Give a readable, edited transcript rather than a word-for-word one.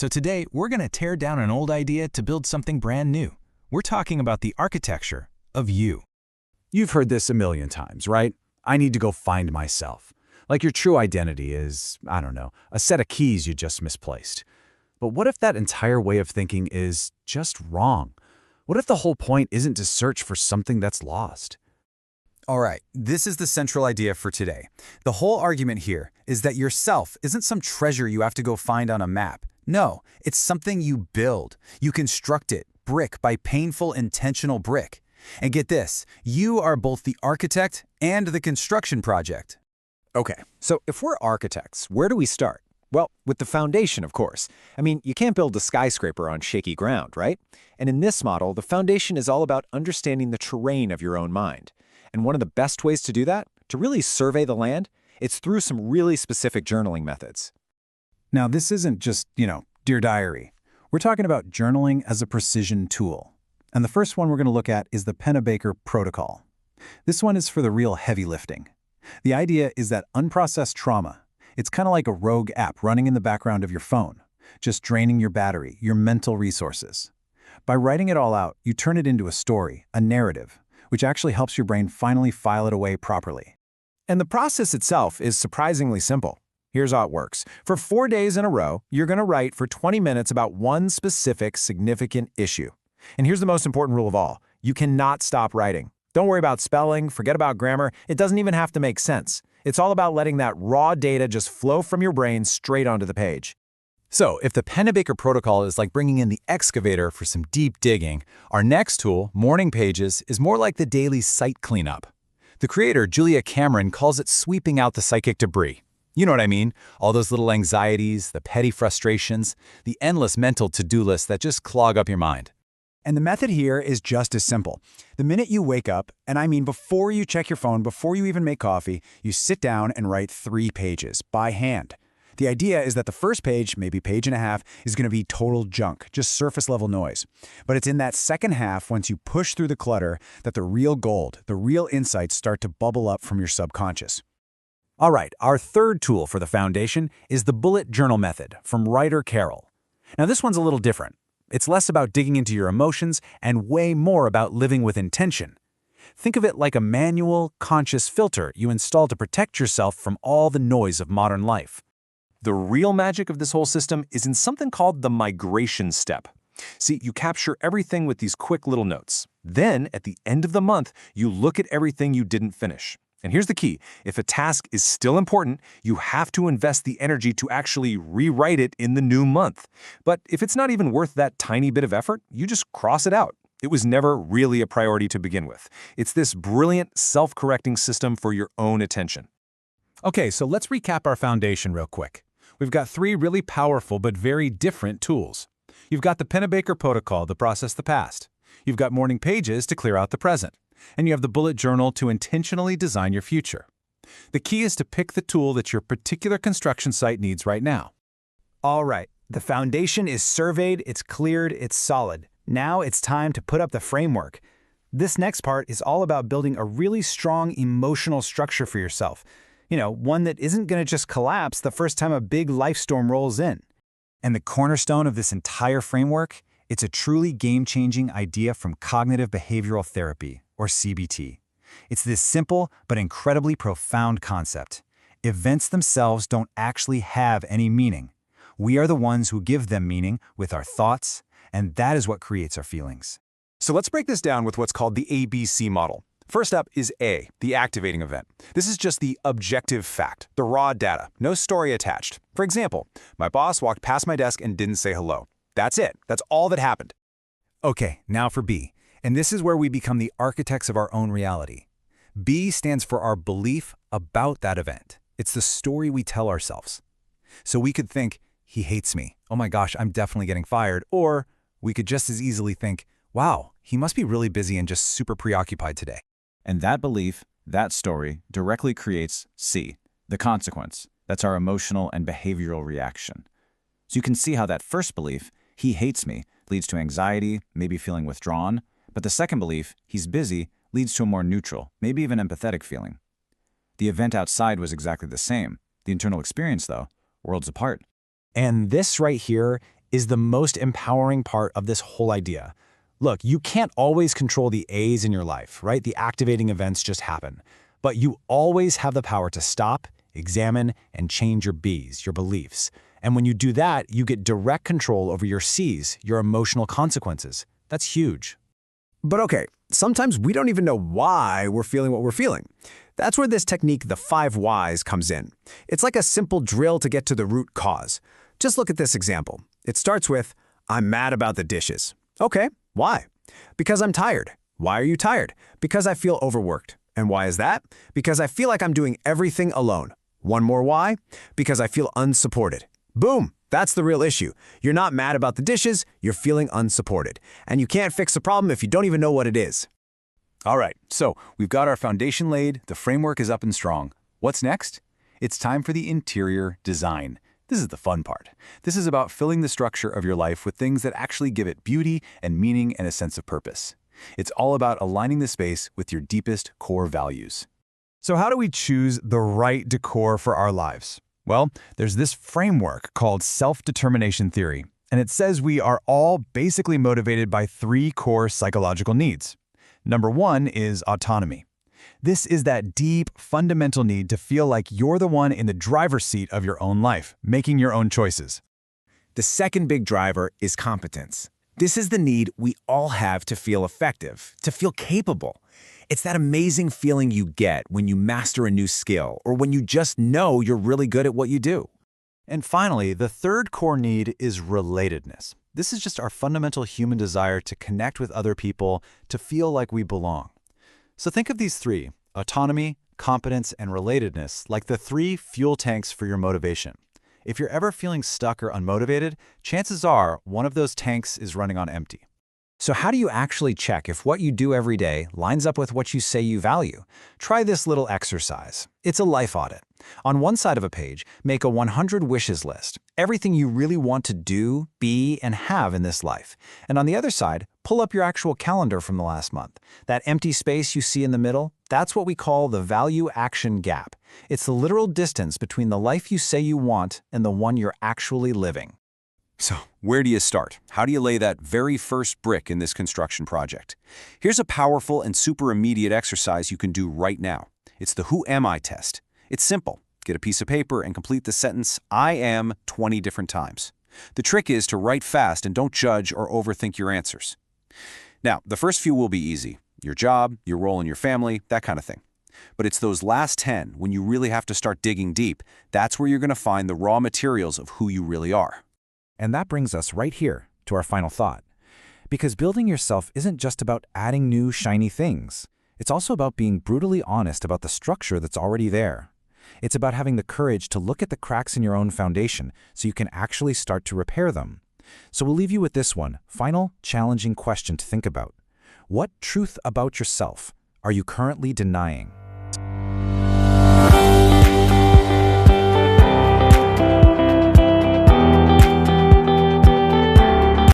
So today, we're going to tear down an old idea to build something brand new. We're talking about the architecture of you. You've heard this a million times, right? I need to go find myself. Like your true identity is, I don't know, a set of keys you just misplaced. But what if that entire way of thinking is just wrong? What if the whole point isn't to search for something that's lost? All right, this is the central idea for today. The whole argument here is that yourself isn't some treasure you have to go find on a map. No, it's something you build. You construct it, brick by painful, intentional brick. And get this, you are both the architect and the construction project. Okay, so if we're architects, where do we start? Well, with the foundation, of course. I mean, you can't build a skyscraper on shaky ground, right? And in this model, the foundation is all about understanding the terrain of your own mind. And one of the best ways to do that, to really survey the land, it's through some really specific journaling methods. Now, this isn't just, Dear Diary. We're talking about journaling as a precision tool. And the first one we're going to look at is the Pennebaker Protocol. This one is for the real heavy lifting. The idea is that unprocessed trauma, it's kind of like a rogue app running in the background of your phone, just draining your battery, your mental resources. By writing it all out, you turn it into a story, a narrative, which actually helps your brain finally file it away properly. And the process itself is surprisingly simple. Here's how it works. For 4 days in a row, you're going to write for 20 minutes about one specific significant issue. And here's the most important rule of all. You cannot stop writing. Don't worry about spelling, forget about grammar. It doesn't even have to make sense. It's all about letting that raw data just flow from your brain straight onto the page. So, if the Pennebaker Protocol is like bringing in the excavator for some deep digging, our next tool, Morning Pages, is more like the daily site cleanup. The creator, Julia Cameron, calls it sweeping out the psychic debris. You know what I mean? All those little anxieties, the petty frustrations, the endless mental to-do lists that just clog up your mind. And the method here is just as simple. The minute you wake up, and I mean before you check your phone, before you even make coffee, you sit down and write 3 pages by hand. The idea is that the first page, maybe page and a half, is going to be total junk, just surface level noise. But it's in that second half, once you push through the clutter, that the real gold, the real insights start to bubble up from your subconscious. All right, our third tool for the foundation is the bullet journal method from writer Carol. Now this one's a little different. It's less about digging into your emotions and way more about living with intention. Think of it like a manual, conscious filter you install to protect yourself from all the noise of modern life. The real magic of this whole system is in something called the migration step. See, you capture everything with these quick little notes. Then, at the end of the month, you look at everything you didn't finish. And here's the key. If a task is still important, you have to invest the energy to actually rewrite it in the new month. But if it's not even worth that tiny bit of effort, you just cross it out. It was never really a priority to begin with. It's this brilliant, self-correcting system for your own attention. Okay, so let's recap our foundation real quick. We've got 3 really powerful but very different tools. You've got the Pennebaker Protocol to process the past. You've got Morning Pages to clear out the present. And you have the bullet journal to intentionally design your future. The key is to pick the tool that your particular construction site needs right now. All right, the foundation is surveyed, it's cleared, it's solid. Now it's time to put up the framework. This next part is all about building a really strong emotional structure for yourself. One that isn't going to just collapse the first time a big life storm rolls in. And the cornerstone of this entire framework, it's a truly game-changing idea from cognitive behavioral therapy, or CBT. It's this simple but incredibly profound concept. Events themselves don't actually have any meaning. We are the ones who give them meaning with our thoughts, and that is what creates our feelings. So let's break this down with what's called the ABC model. First up is A, the activating event. This is just the objective fact, the raw data, no story attached. For example, my boss walked past my desk and didn't say hello. That's it. That's all that happened. Okay, now for B. And this is where we become the architects of our own reality. B stands for our belief about that event. It's the story we tell ourselves. So we could think, he hates me. Oh my gosh, I'm definitely getting fired. Or we could just as easily think, wow, he must be really busy and just super preoccupied today. And that belief, that story, directly creates C, the consequence. That's our emotional and behavioral reaction. So you can see how that first belief, he hates me, leads to anxiety, maybe feeling withdrawn. But the second belief, he's busy, leads to a more neutral, maybe even empathetic feeling. The event outside was exactly the same. The internal experience, though, worlds apart. And this right here is the most empowering part of this whole idea. Look, you can't always control the A's in your life, right? The activating events just happen. But you always have the power to stop, examine, and change your B's, your beliefs. And when you do that, you get direct control over your C's, your emotional consequences. That's huge. But okay, sometimes we don't even know why we're feeling what we're feeling. That's where this technique, the 5 whys, comes in. It's like a simple drill to get to the root cause. Just look at this example. It starts with, I'm mad about the dishes. Okay, why? Because I'm tired. Why are you tired? Because I feel overworked. And why is that? Because I feel like I'm doing everything alone. One more why? Because I feel unsupported. Boom! That's the real issue. You're not mad about the dishes, you're feeling unsupported. And you can't fix the problem if you don't even know what it is. All right, so we've got our foundation laid, the framework is up and strong. What's next? It's time for the interior design. This is the fun part. This is about filling the structure of your life with things that actually give it beauty and meaning and a sense of purpose. It's all about aligning the space with your deepest core values. So how do we choose the right decor for our lives? Well, there's this framework called self-determination theory, and it says we are all basically motivated by 3 core psychological needs. Number 1 is autonomy. This is that deep, fundamental need to feel like you're the one in the driver's seat of your own life, making your own choices. The second big driver is competence. This is the need we all have to feel effective, to feel capable. It's that amazing feeling you get when you master a new skill or when you just know you're really good at what you do. And finally, the third core need is relatedness. This is just our fundamental human desire to connect with other people, to feel like we belong. So think of these 3, autonomy, competence, and relatedness, like the 3 fuel tanks for your motivation. If you're ever feeling stuck or unmotivated, chances are one of those tanks is running on empty. So how do you actually check if what you do every day lines up with what you say you value? Try this little exercise. It's a life audit. On one side of a page, make a 100 wishes list, everything you really want to do, be, and have in this life. And on the other side, pull up your actual calendar from the last month. That empty space you see in the middle, that's what we call the value-action gap. It's the literal distance between the life you say you want and the one you're actually living. So, where do you start? How do you lay that very first brick in this construction project? Here's a powerful and super immediate exercise you can do right now. It's the Who Am I test. It's simple. Get a piece of paper and complete the sentence, I am, 20 different times. The trick is to write fast and don't judge or overthink your answers. Now, the first few will be easy. Your job, your role in your family, that kind of thing. But it's those last 10, when you really have to start digging deep, that's where you're going to find the raw materials of who you really are. And that brings us right here to our final thought. Because building yourself isn't just about adding new, shiny things. It's also about being brutally honest about the structure that's already there. It's about having the courage to look at the cracks in your own foundation so you can actually start to repair them. So we'll leave you with this one, final, challenging question to think about. What truth about yourself are you currently denying?